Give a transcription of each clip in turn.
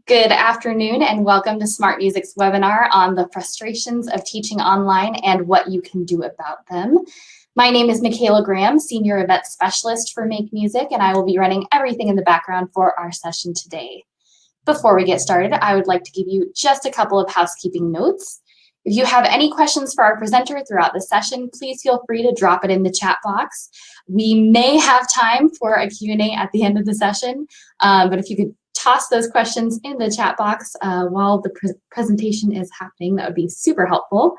Good afternoon and welcome to Smart Music's webinar on the frustrations of teaching online and what you can do about them. My name is Michaela Graham, Senior Event Specialist for Make Music, and I will be running everything in the background for our session today. Before we get started, I would like to give you just a couple of housekeeping notes. If you have any questions for our presenter throughout the session, please feel free to drop it in the chat box. We may have time for a Q&A at the end of the session, but if you could toss those questions in the chat box while the presentation is happening, that would be super helpful.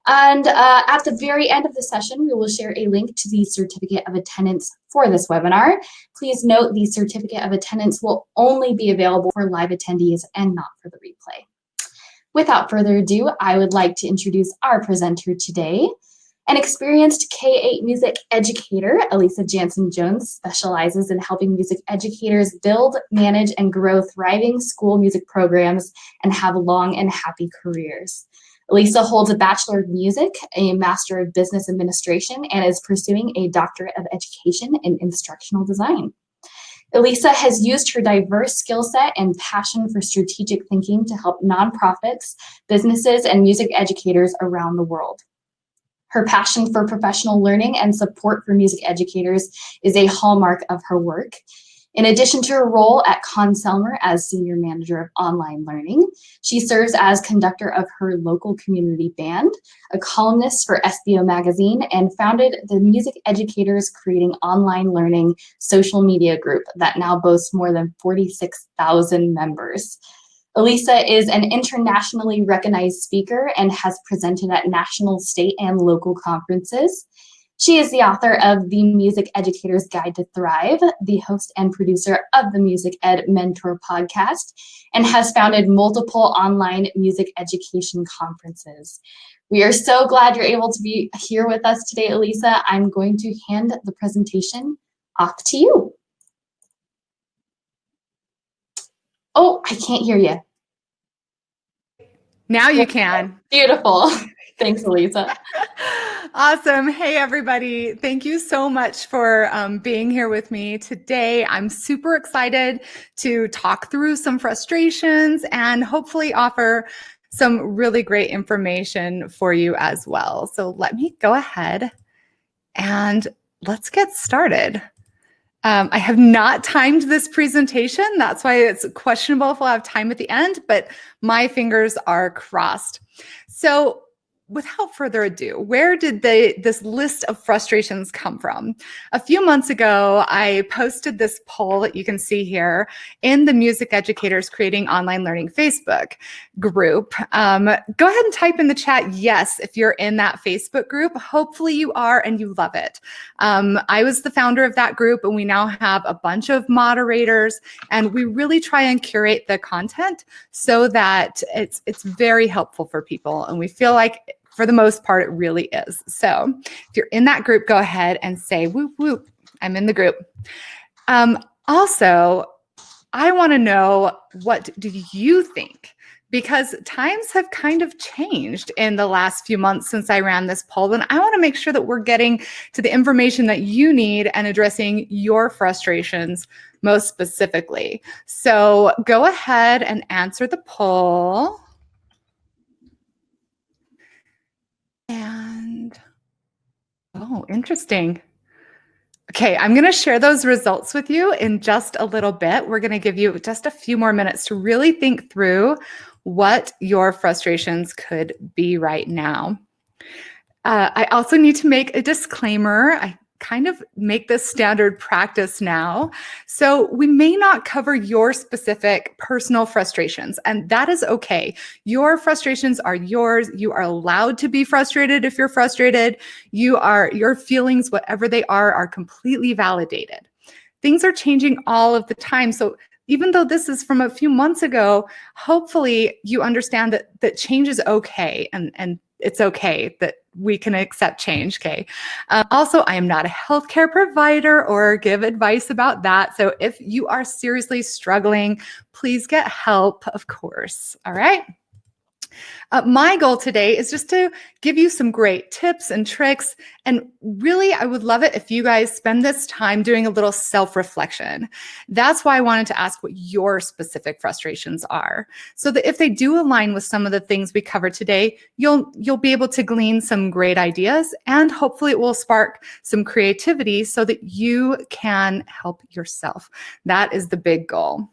And at the very end of the session, we will share a link to the certificate of attendance for this webinar. Please note the certificate of attendance will only be available for live attendees and not for the replay. Without further ado, I would like to introduce our presenter today. An experienced K-8 music educator, Elisa Janson Jones specializes in helping music educators build, manage, and grow thriving school music programs and have long and happy careers. Elisa holds a Bachelor of Music, a Master of Business Administration, and is pursuing a Doctorate of Education in Instructional Design. Elisa has used her diverse skill set and passion for strategic thinking to help nonprofits, businesses, and music educators around the world. Her passion for professional learning and support for music educators is a hallmark of her work. In addition to her role at Conselmer as Senior Manager of Online Learning, she serves as conductor of her local community band, a columnist for SBO Magazine, and founded the Music Educators Creating Online Learning social media group that now boasts more than 46,000 members. Elisa is an internationally recognized speaker and has presented at national, state, and local conferences. She is the author of The Music Educator's Guide to Thrive, the host and producer of the Music Ed Mentor podcast, and has founded multiple online music education conferences. We are so glad you're able to be here with us today, Elisa. I'm going to hand the presentation off to you. Oh, I can't hear you. Now you can. Beautiful. Thanks, Elisa. Awesome. Hey, everybody. Thank you so much for being here with me today. I'm super excited to talk through some frustrations and hopefully offer some really great information for you as well. So let me go ahead and let's get started. I have not timed this presentation. That's why it's questionable if we'll have time at the end, but my fingers are crossed. So without further ado, where did this list of frustrations come from? A few months ago, I posted this poll that you can see here in the Music Educators Creating Online Learning Facebook group. Go ahead and type in the chat yes if you're in that Facebook group. Hopefully you are and you love it. I was the founder of that group, and we now have a bunch of moderators, and we really try and curate the content so that it's very helpful for people, and we feel like for the most part, it really is. So if you're in that group, go ahead and say, whoop, whoop, I'm in the group. Also, I want to know, what do you think? Because times have kind of changed in the last few months since I ran this poll, and I want to make sure that we're getting to the information that you need and addressing your frustrations most specifically. So go ahead and answer the poll. And, oh, interesting. Okay, I'm going to share those results with you in just a little bit. We're going to give you just a few more minutes to really think through what your frustrations could be right now. I also need to make a disclaimer. I kind of make this standard practice now. So we may not cover your specific personal frustrations, and that is okay. Your frustrations are yours. You are allowed to be frustrated if you're frustrated. Your feelings, whatever they are completely validated. Things are changing all of the time. So even though this is from a few months ago, hopefully you understand that change is okay, and it's okay that we can accept change, okay? Also, I am not a healthcare provider or give advice about that. So if you are seriously struggling, please get help, of course, all right? My goal today is just to give you some great tips and tricks. And really, I would love it if you guys spend this time doing a little self-reflection. That's why I wanted to ask what your specific frustrations are, so that if they do align with some of the things we covered today, you'll be able to glean some great ideas, and hopefully it will spark some creativity so that you can help yourself. That is the big goal.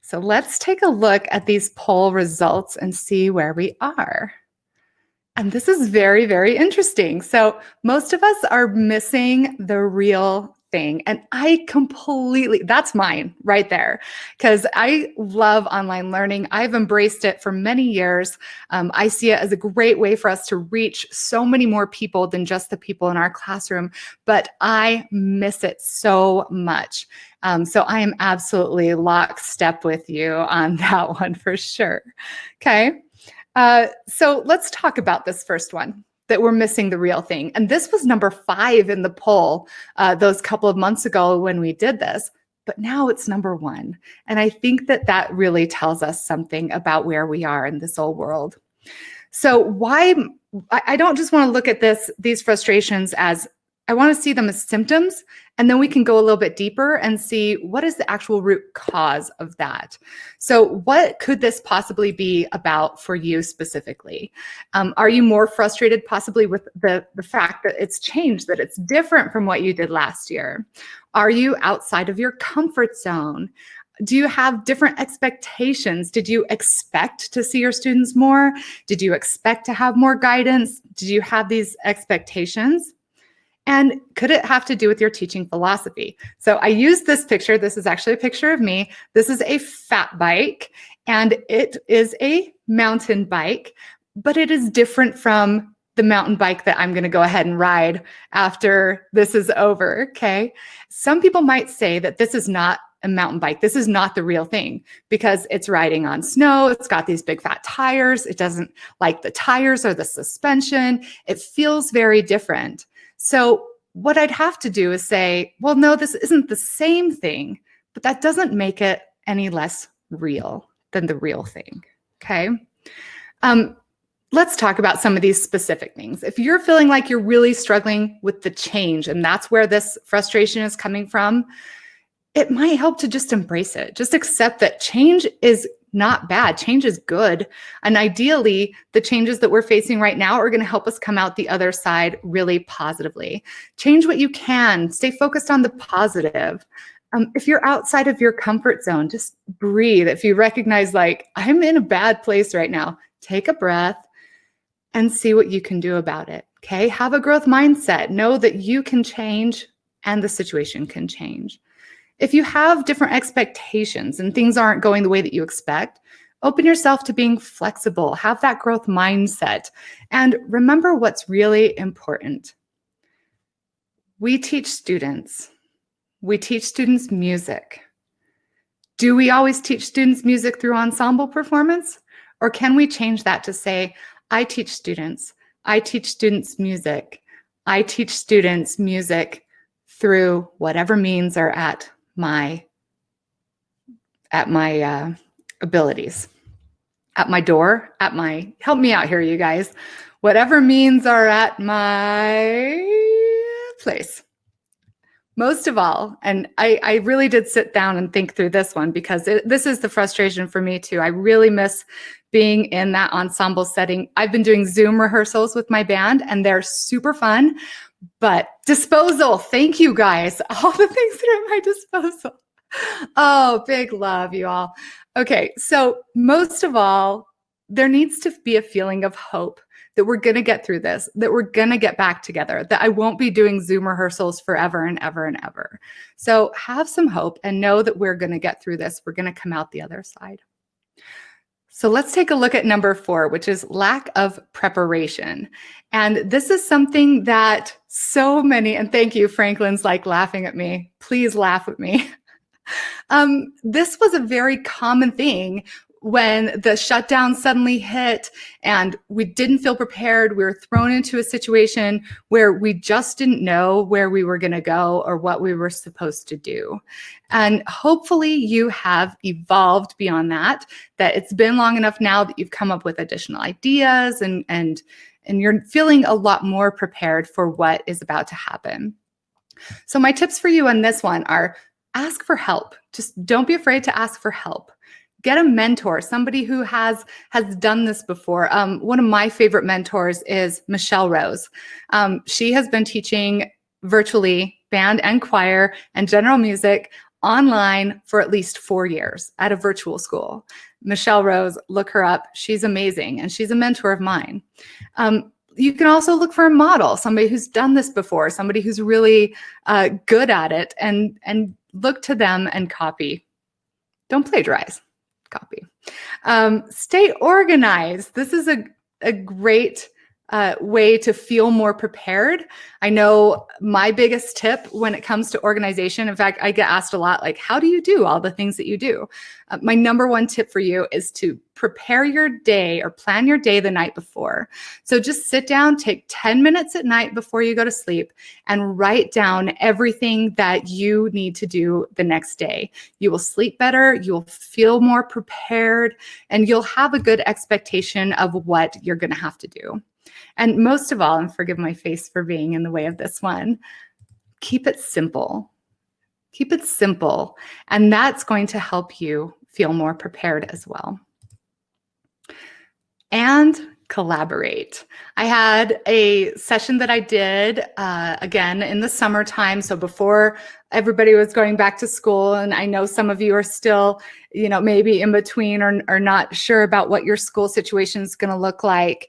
So let's take a look at these poll results and see where we are. And this is very, very interesting. So most of us are missing the real thing. And that's mine right there, because I love online learning. I've embraced it for many years. I see it as a great way for us to reach so many more people than just the people in our classroom, but I miss it so much. So I am absolutely lockstep with you on that one for sure. Okay. So let's talk about this first one, that we're missing the real thing. And this was number 5 in the poll those couple of months ago when we did this, but now it's number 1. And I think that really tells us something about where we are in this old world. So I don't just want to look at these frustrations as, I want to see them as symptoms, and then we can go a little bit deeper and see what is the actual root cause of that. So what could this possibly be about for you specifically? Are you more frustrated possibly with the fact that it's changed, that it's different from what you did last year? Are you outside of your comfort zone? Do you have different expectations? Did you expect to see your students more? Did you expect to have more guidance? Did you have these expectations? And could it have to do with your teaching philosophy? So I use this picture. This is actually a picture of me. This is a fat bike, and it is a mountain bike, but it is different from the mountain bike that I'm going to go ahead and ride after this is over, okay? Some people might say that this is not a mountain bike. This is not the real thing because it's riding on snow. It's got these big fat tires. It doesn't like the tires or the suspension. It feels very different. So what I'd have to do is say, well, no, this isn't the same thing, but that doesn't make it any less real than the real thing, okay? Let's talk about some of these specific things. If you're feeling like you're really struggling with the change, and that's where this frustration is coming from, it might help to just embrace it. Just accept that change is not bad. Change is good. And ideally, the changes that we're facing right now are going to help us come out the other side really positively. Change what you can. Stay focused on the positive. If you're outside of your comfort zone, just breathe. If you recognize, like, I'm in a bad place right now, take a breath and see what you can do about it. Okay? Have a growth mindset. Know that you can change and the situation can change. If you have different expectations and things aren't going the way that you expect, open yourself to being flexible, have that growth mindset, and remember what's really important. We teach students music. Do we always teach students music through ensemble performance? Or can we change that to say, I teach students music. I teach students music through whatever means are at my abilities, at my door, help me out here, you guys, whatever means are at my place. Most of all, and I really did sit down and think through this one because this is the frustration for me too. I really miss being in that ensemble setting. I've been doing Zoom rehearsals with my band and they're super fun. But disposal, thank you guys. All the things that are at my disposal. Oh, big love, you all. Okay, so most of all, there needs to be a feeling of hope that we're going to get through this, that we're going to get back together, that I won't be doing Zoom rehearsals forever and ever and ever. So have some hope and know that we're going to get through this. We're going to come out the other side. So let's take a look at number 4, which is lack of preparation. And this is something that so many, and thank you, Franklin's like laughing at me. Please laugh at me. This was a very common thing when the shutdown suddenly hit and we didn't feel prepared, we were thrown into a situation where we just didn't know where we were going to go or what we were supposed to do. And hopefully you have evolved beyond that it's been long enough now that you've come up with additional ideas and you're feeling a lot more prepared for what is about to happen. So my tips for you on this one are ask for help. Just don't be afraid to ask for help. Get a mentor, somebody who has done this before. One of my favorite mentors is Michelle Rose. She has been teaching virtually band and choir and general music online for at least 4 years at a virtual school. Michelle Rose, look her up. She's amazing, and she's a mentor of mine. You can also look for a model, somebody who's done this before, somebody who's really good at it, and look to them and copy. Don't plagiarize. Copy. Stay organized. This is a great way to feel more prepared. I know my biggest tip when it comes to organization, in fact, I get asked a lot, like, how do you do all the things that you do? My number one tip for you is to prepare your day or plan your day the night before. So just sit down, take 10 minutes at night before you go to sleep and write down everything that you need to do the next day. You will sleep better, you'll feel more prepared, and you'll have a good expectation of what you're going to have to do. And most of all, and forgive my face for being in the way of this one, keep it simple. Keep it simple. And that's going to help you feel more prepared as well. And collaborate. I had a session that I did again in the summertime. So before everybody was going back to school, and I know some of you are still, maybe in between or not sure about what your school situation is going to look like.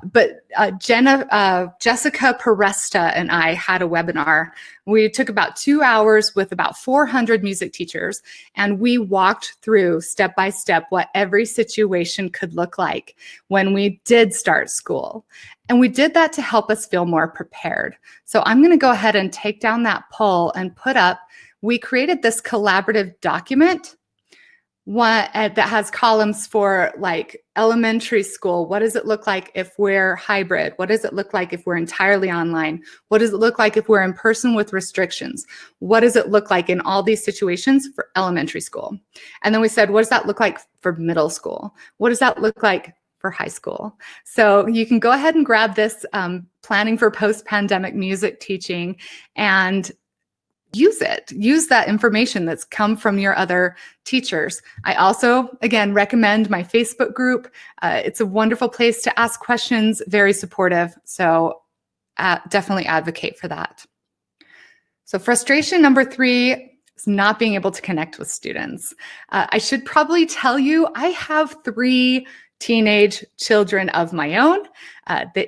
But Jessica Peresta and I had a webinar. We took about 2 hours with about 400 music teachers, and we walked through step by step what every situation could look like when we did start school. And we did that to help us feel more prepared. So I'm going to go ahead and take down that poll and put up, we created this collaborative document that has columns for like elementary school. What does it look like if we're hybrid? What does it look like if we're entirely online? What does it look like if we're in person with restrictions? What does it look like in all these situations for elementary school? And then we said, what does that look like for middle school? What does that look like for high school? So you can go ahead and grab this planning for post-pandemic music teaching and use it. Use that information that's come from your other teachers. I also, again, recommend my Facebook group. It's a wonderful place to ask questions, very supportive. So definitely advocate for that. So frustration number 3 is not being able to connect with students. I should probably tell you, I have 3 teenage children of my own.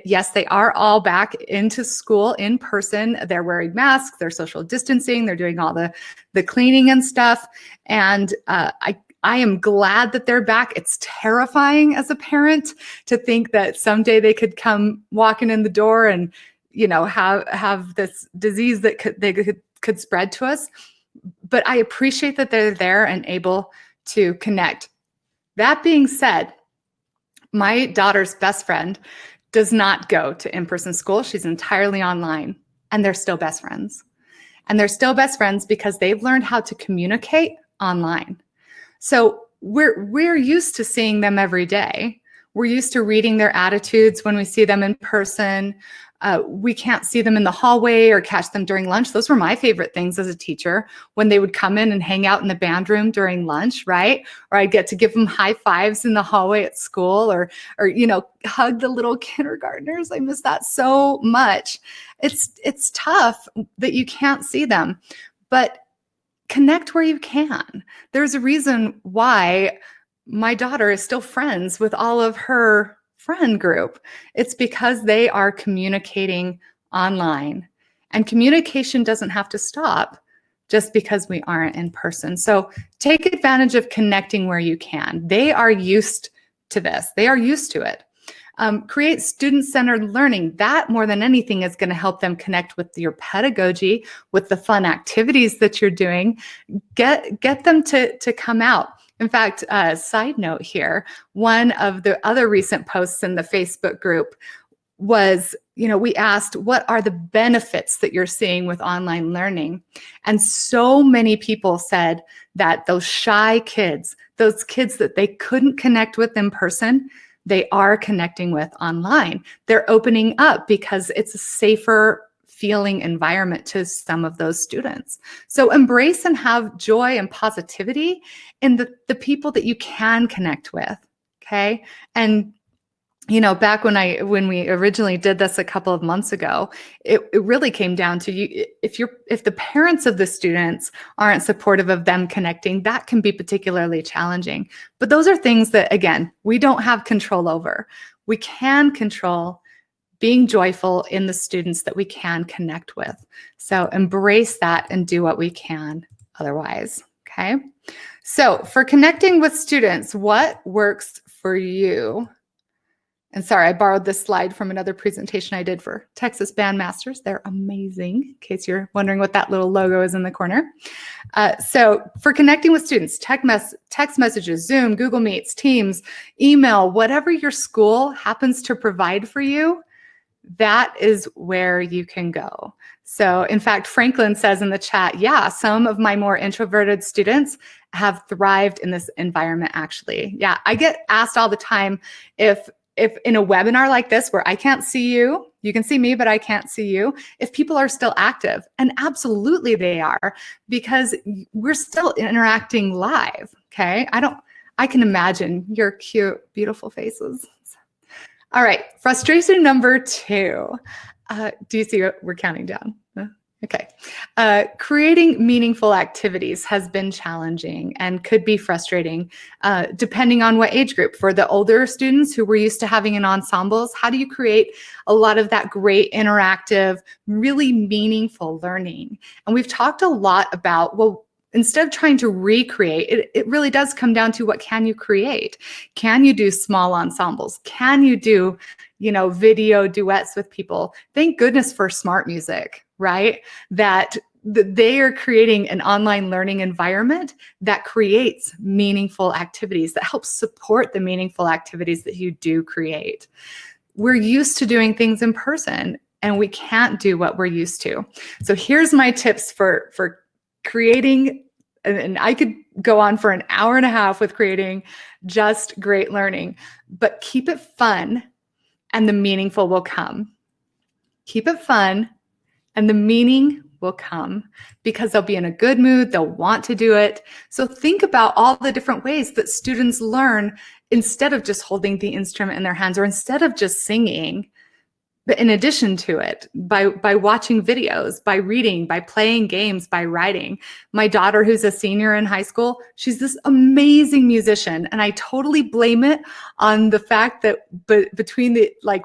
Yes, they are all back into school in person. They're wearing masks, they're social distancing, they're doing all the cleaning and stuff. And I am glad that they're back. It's terrifying as a parent to think that someday they could come walking in the door and, have this disease that could spread to us. But I appreciate that they're there and able to connect. That being said, my daughter's best friend does not go to in-person school. She's entirely online, and they're still best friends. And they're still best friends because they've learned how to communicate online. So we're used to seeing them every day. We're used to reading their attitudes when we see them in person. We can't see them in the hallway or catch them during lunch. Those were my favorite things as a teacher, when they would come in and hang out in the band room during lunch, right? Or I'd get to give them high fives in the hallway at school, or hug the little kindergartners. I miss that so much. It's tough that you can't see them, but connect where you can. There's a reason why my daughter is still friends with all of her friend group. It's because they are communicating online, and communication doesn't have to stop just because we aren't in person. So take advantage of connecting where you can. They are used to this. They are used to it. Create student-centered learning. That, more than anything, is going to help them connect with your pedagogy, with the fun activities that you're doing. Get them to come out. In fact, side note here, one of the other recent posts in the Facebook group was, we asked, what are the benefits that you're seeing with online learning? And so many people said that those shy kids, those kids that they couldn't connect with in person, they are connecting with online. They're opening up because it's a safer feeling environment to some of those students. So embrace and have joy and positivity in the people that you can connect with, okay? And back when we originally did this a couple of months ago, it really came down to if the parents of the students aren't supportive of them connecting, that can be particularly challenging. But those are things that, again, we don't have control over. We can control being joyful in the students that we can connect with. So embrace that and do what we can otherwise, okay? So for connecting with students, what works for you? And sorry, I borrowed this slide from another presentation I did for Texas Bandmasters. They're amazing, in case you're wondering what that little logo is in the corner. So for connecting with students, text messages, Zoom, Google Meets, Teams, email, whatever your school happens to provide for you, that is where you can go. So in fact, Franklin says in the chat, yeah, some of my more introverted students have thrived in this environment, actually. Yeah, I get asked all the time if in a webinar like this where I can't see you, you can see me, but I can't see you, if people are still active. And absolutely they are, because we're still interacting live, okay? I can imagine your cute, beautiful faces. All right, frustration number 2. Do you see what we're counting down? Okay. Creating meaningful activities has been challenging and could be frustrating depending on what age group. For the older students who were used to having in ensembles, how do you create a lot of that great interactive, really meaningful learning? And we've talked a lot about, well, instead of trying to recreate, it really does come down to what can you create? Can you do small ensembles? Can you do, video duets with people? Thank goodness for smart music, right? That they are creating an online learning environment that creates meaningful activities, that helps support the meaningful activities that you do create. We're used to doing things in person, and we can't do what we're used to. So here's my tips for creating, and I could go on for an hour and a half with creating just great learning, but keep it fun and the meaningful will come. Keep it fun and the meaning will come because they'll be in a good mood, they'll want to do it. So think about all the different ways that students learn instead of just holding the instrument in their hands or instead of just singing. But in addition to it, by watching videos, by reading, by playing games, by writing. My daughter, who's a senior in high school, she's this amazing musician. And I totally blame it on the fact that between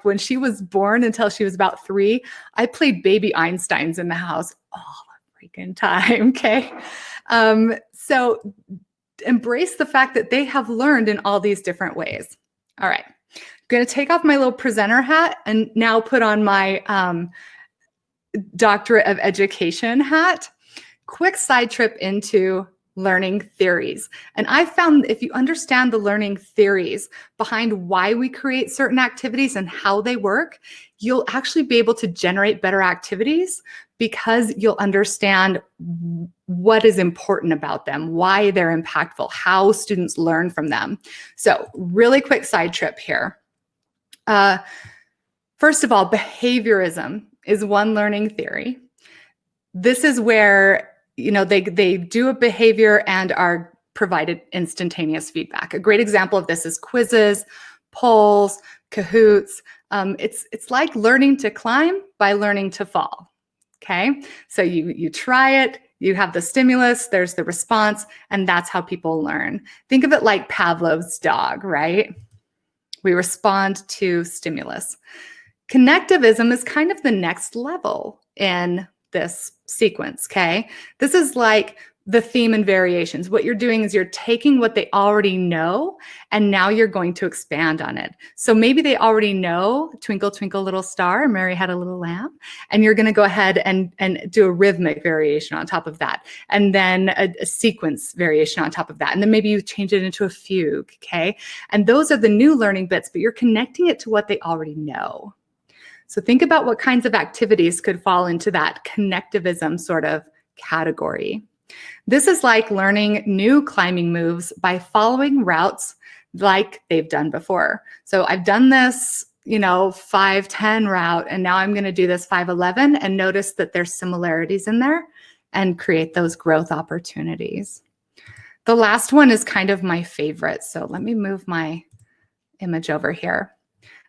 when she was born until she was about 3, I played baby Einsteins in the house all the freaking time, okay? So embrace the fact that they have learned in all these different ways. All right. I'm going to take off my little presenter hat and now put on my Doctorate of Education hat. Quick side trip into learning theories. And I found if you understand the learning theories behind why we create certain activities and how they work, you'll actually be able to generate better activities because you'll understand what is important about them, why they're impactful, how students learn from them. So really quick side trip here. First of all, behaviorism is one learning theory. This is where, they do a behavior and are provided instantaneous feedback. A great example of this is quizzes, polls, Kahoots. It's like learning to climb by learning to fall. Okay, so you try it, you have the stimulus, there's the response, and that's how people learn. Think of it like Pavlov's dog, right? We respond to stimulus. Connectivism is kind of the next level in this sequence, okay? This is like the theme and variations. What you're doing is you're taking what they already know and now you're going to expand on it. So maybe they already know Twinkle, Twinkle, Little Star, Mary Had a Little Lamb, and you're going to go ahead and do a rhythmic variation on top of that, and then a sequence variation on top of that. And then maybe you change it into a fugue, okay? And those are the new learning bits, but you're connecting it to what they already know. So think about what kinds of activities could fall into that connectivism sort of category. This is like learning new climbing moves by following routes like they've done before. So I've done this, 5:10 route, and now I'm going to do this 5:11, and notice that there's similarities in there and create those growth opportunities. The last one is kind of my favorite. So let me move my image over here.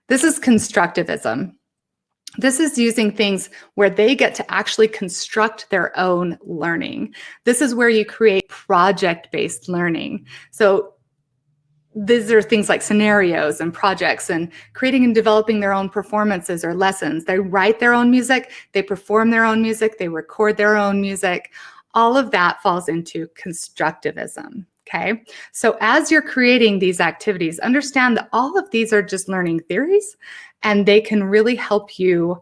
This is constructivism. This is using things where they get to actually construct their own learning. This is where you create project-based learning. So these are things like scenarios and projects and creating and developing their own performances or lessons. They write their own music, they perform their own music, they record their own music. All of that falls into constructivism. Okay, so as you're creating these activities, understand that all of these are just learning theories, and they can really help you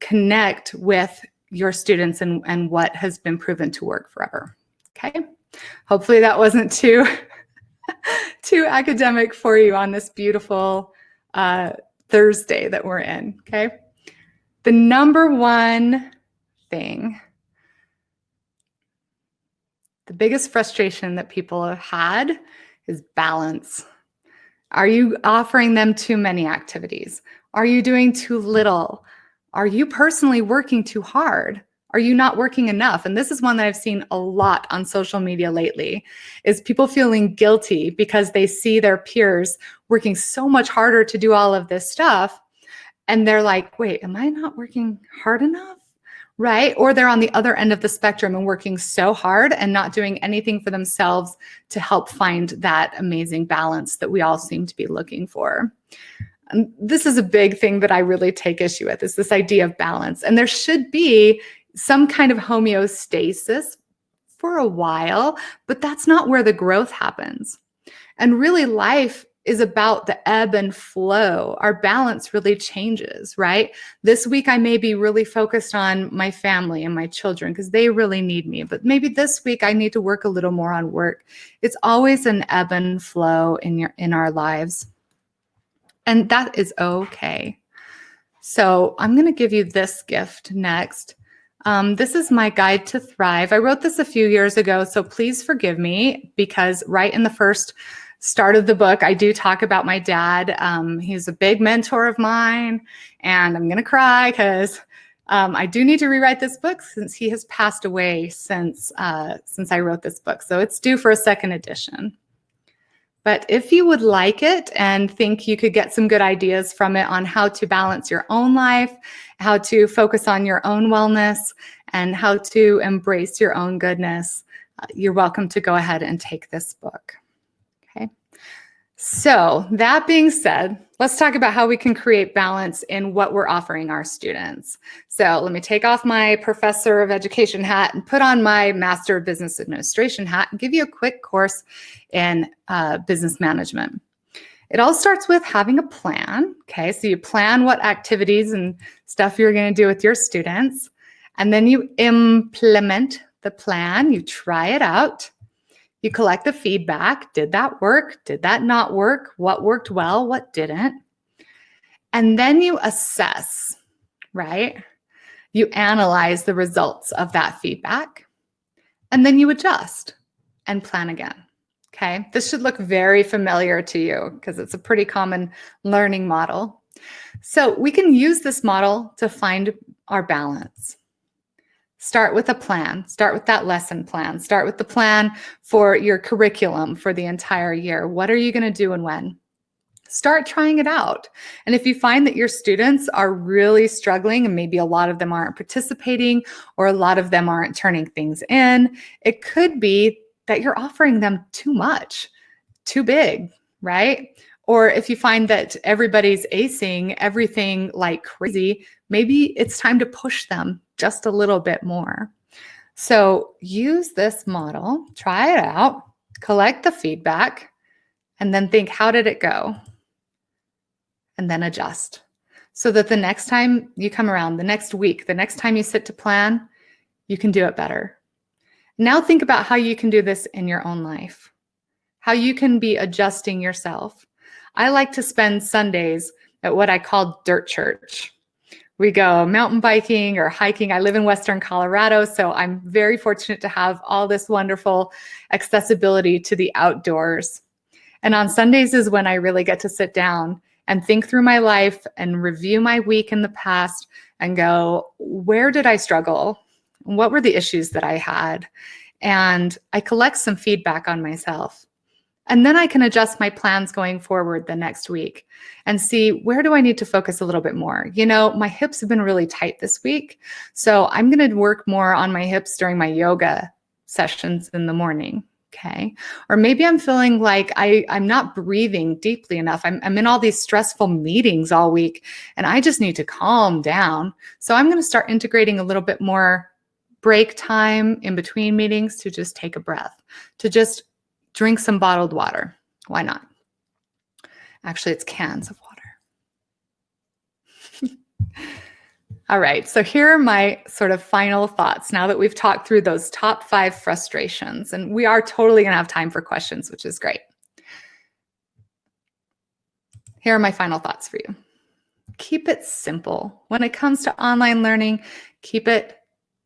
connect with your students and what has been proven to work forever. Okay, hopefully that wasn't too academic for you on this beautiful Thursday that we're in. Okay, the number one thing, the biggest frustration that people have had is balance. Are you offering them too many activities? Are you doing too little? Are you personally working too hard? Are you not working enough? And this is one that I've seen a lot on social media lately, is people feeling guilty because they see their peers working so much harder to do all of this stuff. And they're like, wait, am I not working hard enough? Right? Or they're on the other end of the spectrum and working so hard and not doing anything for themselves to help find that amazing balance that we all seem to be looking for. And this is a big thing that I really take issue with, is this idea of balance. And there should be some kind of homeostasis for a while, but that's not where the growth happens. And really, life is about the ebb and flow. Our balance really changes, right? This week, I may be really focused on my family and my children because they really need me. But maybe this week, I need to work a little more on work. It's always an ebb and flow in our lives. And that is okay. So I'm going to give you this gift next. This is my guide to thrive. I wrote this a few years ago, so please forgive me, because right in the first start of the book, I do talk about my dad. He's a big mentor of mine, and I'm going to cry because I do need to rewrite this book since he has passed away since I wrote this book. So it's due for a second edition. But if you would like it and think you could get some good ideas from it on how to balance your own life, how to focus on your own wellness, and how to embrace your own goodness, you're welcome to go ahead and take this book. Okay. So that being said, let's talk about how we can create balance in what we're offering our students. So let me take off my Professor of Education hat and put on my Master of Business Administration hat and give you a quick course in business management. It all starts with having a plan. Okay, so you plan what activities and stuff you're going to do with your students, and then you implement the plan. You try it out. You collect the feedback. Did that work? Did that not work? What worked well? What didn't? And then you assess, right? You analyze the results of that feedback, and then you adjust and plan again. Okay, this should look very familiar to you because it's a pretty common learning model. So we can use this model to find our balance. Start with a plan. Start with that lesson plan. Start with the plan for your curriculum for the entire year. What are you going to do and when? Start trying it out. And if you find that your students are really struggling and maybe a lot of them aren't participating or a lot of them aren't turning things in, it could be that you're offering them too much, too big, right? Or if you find that everybody's acing everything like crazy, maybe it's time to push them just a little bit more. So use this model, try it out, collect the feedback, and then think, how did it go? And then adjust. So that the next time you come around, the next week, the next time you sit to plan, you can do it better. Now think about how you can do this in your own life, how you can be adjusting yourself. I like to spend Sundays at what I call dirt church. We go mountain biking or hiking. I live in Western Colorado, so I'm very fortunate to have all this wonderful accessibility to the outdoors. And on Sundays is when I really get to sit down and think through my life and review my week in the past and go, where did I struggle? What were the issues that I had? And I collect some feedback on myself. And then I can adjust my plans going forward the next week and see, where do I need to focus a little bit more? You know, my hips have been really tight this week, so I'm going to work more on my hips during my yoga sessions in the morning. Okay. Or maybe I'm feeling like I'm not breathing deeply enough. I'm in all these stressful meetings all week and I just need to calm down. So I'm going to start integrating a little bit more break time in between meetings to just take a breath, to just drink some bottled water. Why not? Actually, it's cans of water. All right, so here are my sort of final thoughts now that we've talked through those top 5 frustrations, and we are totally gonna have time for questions, which is great. Here are my final thoughts for you. Keep it simple. When it comes to online learning, keep it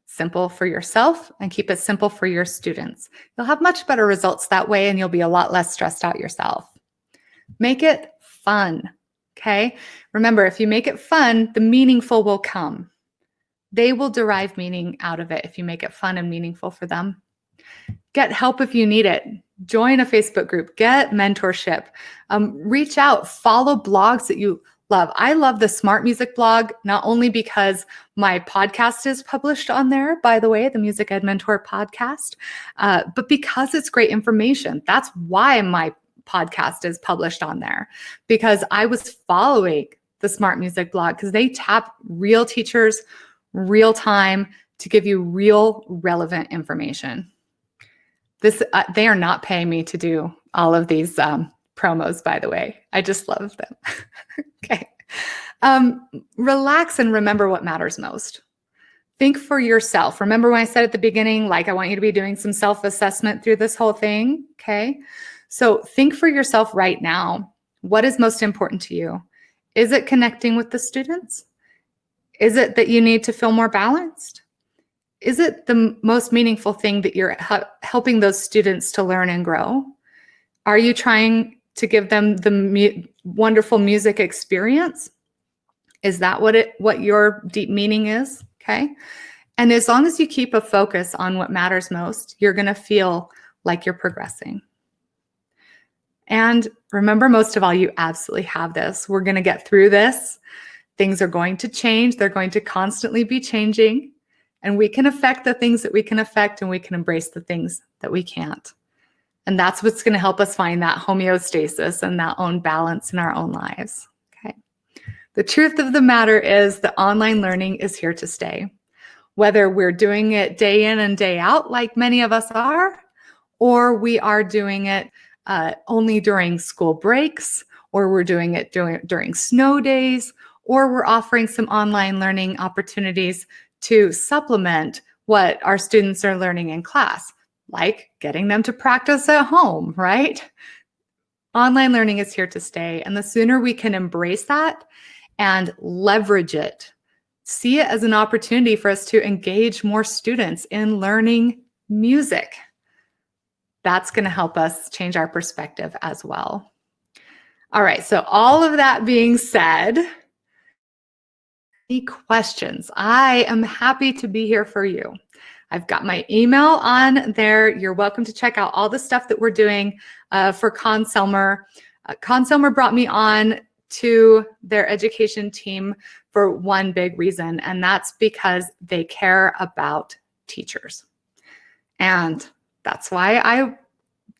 simple for yourself and keep it simple for your students. You'll have much better results that way and you'll be a lot less stressed out yourself. Make it fun, okay? Remember, if you make it fun, the meaningful will come. They will derive meaning out of it if you make it fun and meaningful for them. Get help if you need it. Join a Facebook group, get mentorship, reach out, follow blogs that you love. I love the Smart Music blog, not only because my podcast is published on there, by the way, the Music Ed Mentor podcast, but because it's great information. That's why my podcast is published on there, because I was following the Smart Music blog because they tap real teachers, real time to give you real relevant information. They are not paying me to do all of these promos, by the way. I just love them. Okay. Relax and remember what matters most. Think for yourself. Remember when I said at the beginning, like, I want you to be doing some self-assessment through this whole thing, okay? So think for yourself right now. What is most important to you? Is it connecting with the students? Is it that you need to feel more balanced? Is it the most meaningful thing that you're helping those students to learn and grow? Are you trying to give them the wonderful music experience? Is that what your deep meaning is? Okay. And as long as you keep a focus on what matters most, you're going to feel like you're progressing. And remember, most of all, you absolutely have this. We're going to get through this. Things are going to change. They're going to constantly be changing. And we can affect the things that we can affect, and we can embrace the things that we can't. And that's what's going to help us find that homeostasis and that own balance in our own lives. Okay. The truth of the matter is that online learning is here to stay. Whether we're doing it day in and day out, like many of us are, or we are doing it only during school breaks, or we're doing it during snow days, or we're offering some online learning opportunities to supplement what our students are learning in class, like getting them to practice at home, right? Online learning is here to stay. And the sooner we can embrace that and leverage it, see it as an opportunity for us to engage more students in learning music, that's going to help us change our perspective as well. All right, so all of that being said, any questions? I am happy to be here for you. I've got my email on there. You're welcome to check out all the stuff that we're doing for Conselmer. Conselmer brought me on to their education team for one big reason, and that's because they care about teachers. And that's why I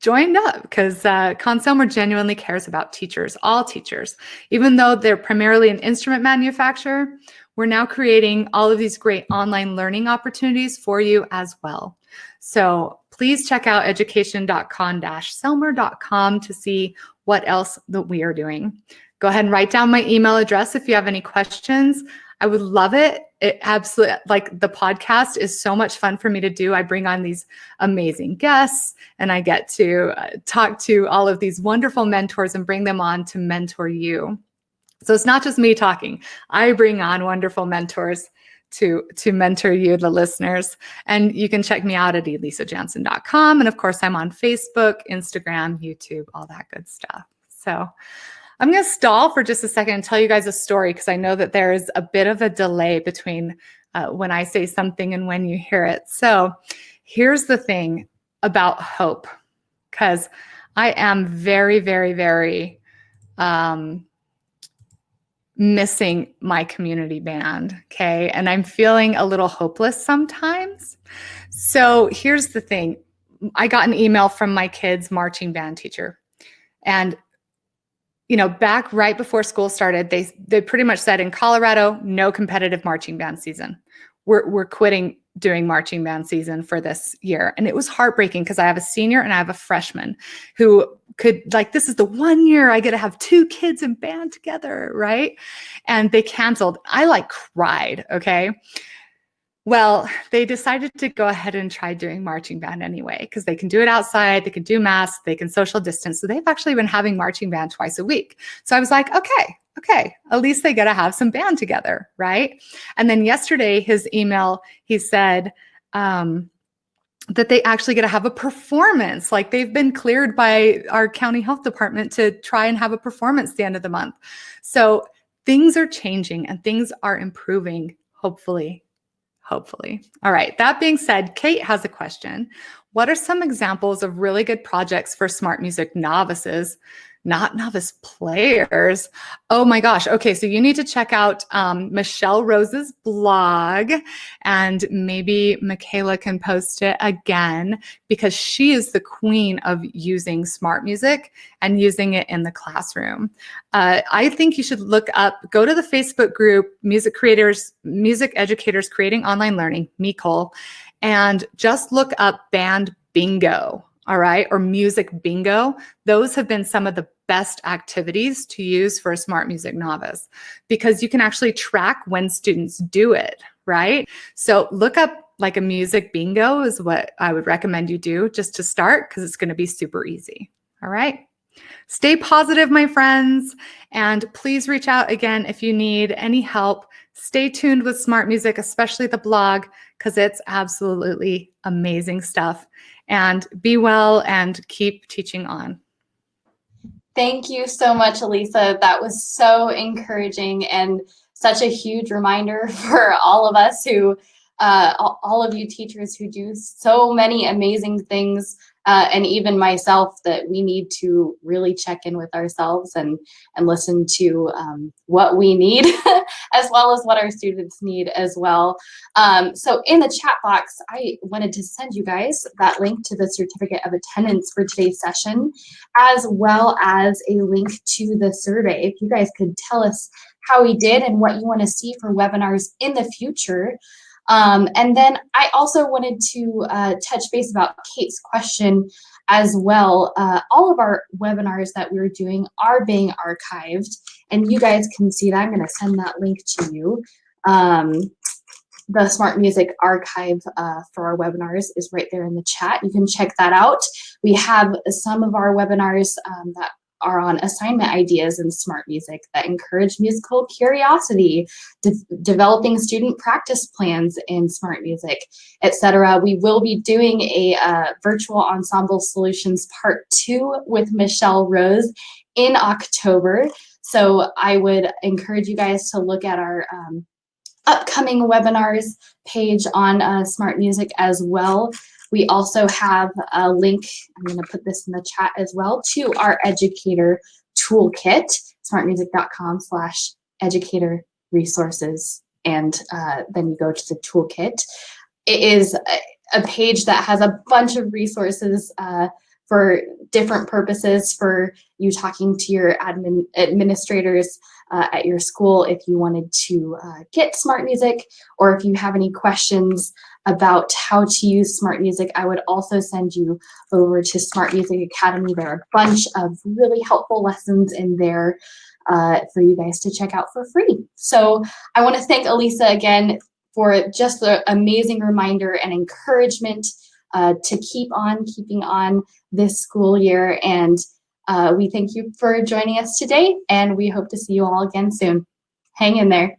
joined up because Conselmer genuinely cares about teachers, all teachers. Even though they're primarily an instrument manufacturer, we're now creating all of these great online learning opportunities for you as well. So please check out education.con-selmer.com to see what else that we are doing. Go ahead and write down my email address if you have any questions. I would love it. It absolutely, like, the podcast is so much fun for me to do. I bring on these amazing guests and I get to talk to all of these wonderful mentors and bring them on to mentor you. So it's not just me talking. I bring on wonderful mentors to mentor you, the listeners. And you can check me out at elisajanson.com. And of course, I'm on Facebook, Instagram, YouTube, all that good stuff. So I'm going to stall for just a second and tell you guys a story because I know that there is a bit of a delay between when I say something and when you hear it. So here's the thing about hope, because I am very, very, very missing my community band, okay? And I'm feeling a little hopeless sometimes. So here's the thing. I got an email from my kid's marching band teacher. And you know, back right before school started, they pretty much said, in Colorado, no competitive marching band season. We're quitting doing marching band season for this year. And it was heartbreaking because I have a senior and I have a freshman who could, like, this is the one year I get to have two kids in band together, right? And they canceled. I cried, okay? Well, they decided to go ahead and try doing marching band anyway, because they can do it outside, they can do masks, they can social distance. So they've actually been having marching band twice a week. So I was like, okay, at least they got to have some band together, right? And then yesterday, his email, he said that they actually get to have a performance. Like, they've been cleared by our county health department to try and have a performance at the end of the month. So things are changing and things are improving, hopefully. All right, that being said, Kate has a question. What are some examples of really good projects for smart music novices, not novice players? Oh my gosh. Okay, so you need to check out Michelle Rose's blog, and maybe Michaela can post it again because she is the queen of using smart music and using it in the classroom. I think you should go to the Facebook group, Music Educators Creating Online Learning, MECOL, and just look up Band Bingo. All right, or music bingo. Those have been some of the best activities to use for a smart music novice because you can actually track when students do it, right? So look up like a music bingo is what I would recommend you do just to start, because it's going to be super easy. All right. Stay positive, my friends, and please reach out again if you need any help. Stay tuned with Smart Music, especially the blog, because it's absolutely amazing stuff. And be well and keep teaching on. Thank you so much, Elisa. That was so encouraging and such a huge reminder for all of us who, all of you teachers who do so many amazing things, and even myself, that we need to really check in with ourselves and listen to what we need as well as what our students need as well. So in the chat box, I wanted to send you guys that link to the certificate of attendance for today's session, as well as a link to the survey. If you guys could tell us how we did and what you want to see for webinars in the future. And then I also wanted to touch base about Kate's question as well. All of our webinars that we're doing are being archived, and you guys can see that. I'm going to send that link to you. The Smart Music archive for our webinars is right there in the chat. You can check that out. We have some of our webinars that are on assignment ideas in smart music that encourage musical curiosity, developing student practice plans in smart music, etc. We will be doing a virtual ensemble solutions part 2 with Michelle Rose in October. So I would encourage you guys to look at our upcoming webinars page on smart music as well. We also have a link, I'm going to put this in the chat as well, to our educator toolkit, smartmusic.com/educator resources. And then you go to the toolkit. It is a page that has a bunch of resources for different purposes, for you talking to your administrators at your school if you wanted to get smart music, or if you have any questions about how to use smart music, I would also send you over to Smart Music Academy. There are a bunch of really helpful lessons in there for you guys to check out for free. So I want to thank Elisa again for just the amazing reminder and encouragement to keep on keeping on this school year. And we thank you for joining us today, and we hope to see you all again soon. Hang in there.